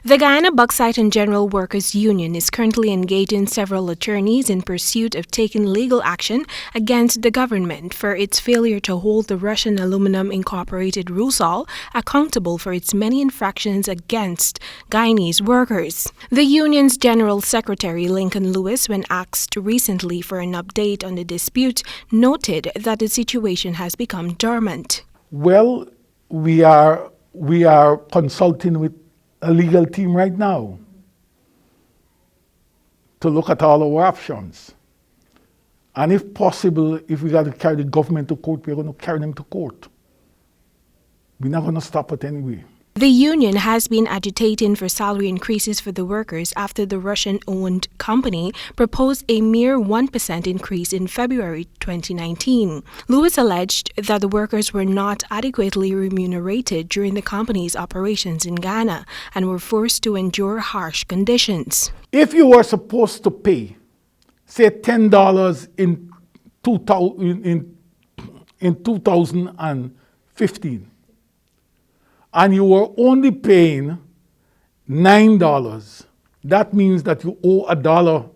The Guyana Bauxite and General Workers Union is currently engaging several attorneys in pursuit of taking legal action against the government for its failure to hold the Russian Aluminum Incorporated Rusal accountable for its many infractions against Guyanese workers. The union's General Secretary Lincoln Lewis, when asked recently for an update on the dispute, noted that the situation has become dormant. Well, we are consulting with a legal team right now to look at all our options. And if possible, if we got to carry the government to court, we're going to carry them to court. We're not going to stop it anyway. The union has been agitating for salary increases for the workers after the Russian-owned company proposed a mere 1% increase in February 2019. Lewis alleged that the workers were not adequately remunerated during the company's operations in Ghana and were forced to endure harsh conditions. If you were supposed to pay, say $10 in 2015, and you were only paying $9, that means that you owe $1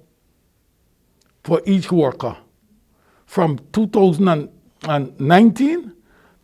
for each worker from 2019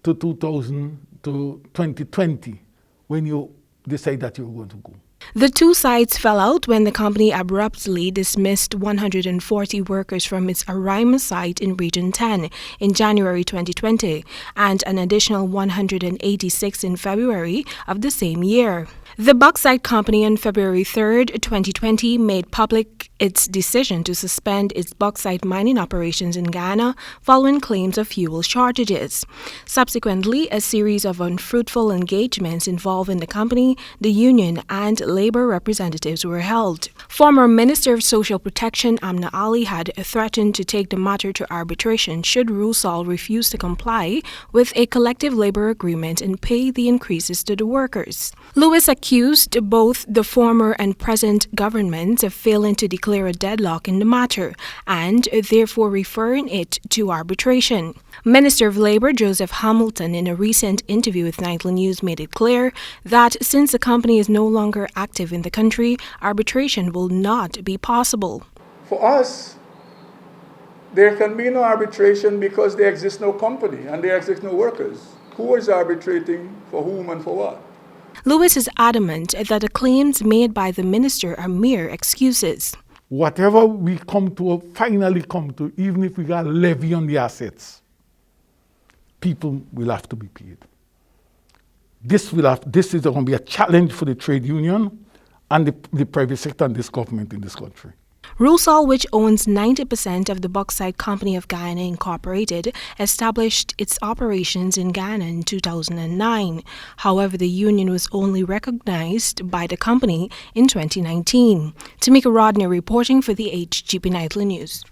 to 2020 when you decide that you're going to go. The two sides fell out when the company abruptly dismissed 140 workers from its Arima site in Region 10 in January 2020 and an additional 186 in February of the same year. The Bauxite company on February 3, 2020 made public its decision to suspend its bauxite mining operations in Ghana following claims of fuel shortages. Subsequently, a series of unfruitful engagements involving the company, the union, and labor representatives were held. Former Minister of Social Protection Amna Ali had threatened to take the matter to arbitration should Rusal refuse to comply with a collective labor agreement and pay the increases to the workers. Lewis accused both the former and present governments of failing to declare a deadlock in the matter and therefore referring it to arbitration. Minister of Labor Joseph Hamilton, in a recent interview with Nightly News, made it clear that since the company is no longer active in the country, arbitration will not be possible. For us, there can be no arbitration because there exists no company and there exist no workers. Who is arbitrating for whom and for what? Lewis is adamant that the claims made by the minister are mere excuses. Whatever we finally come to, even if we got a levy on the assets, people will have to be paid. This is going to be a challenge for the trade union and the private sector and this government in this country. Rusal, which owns 90% of the Bauxite Company of Guyana Incorporated, established its operations in Ghana in 2009. However, the union was only recognized by the company in 2019. Temika Rodney reporting for the HGP Nightly News.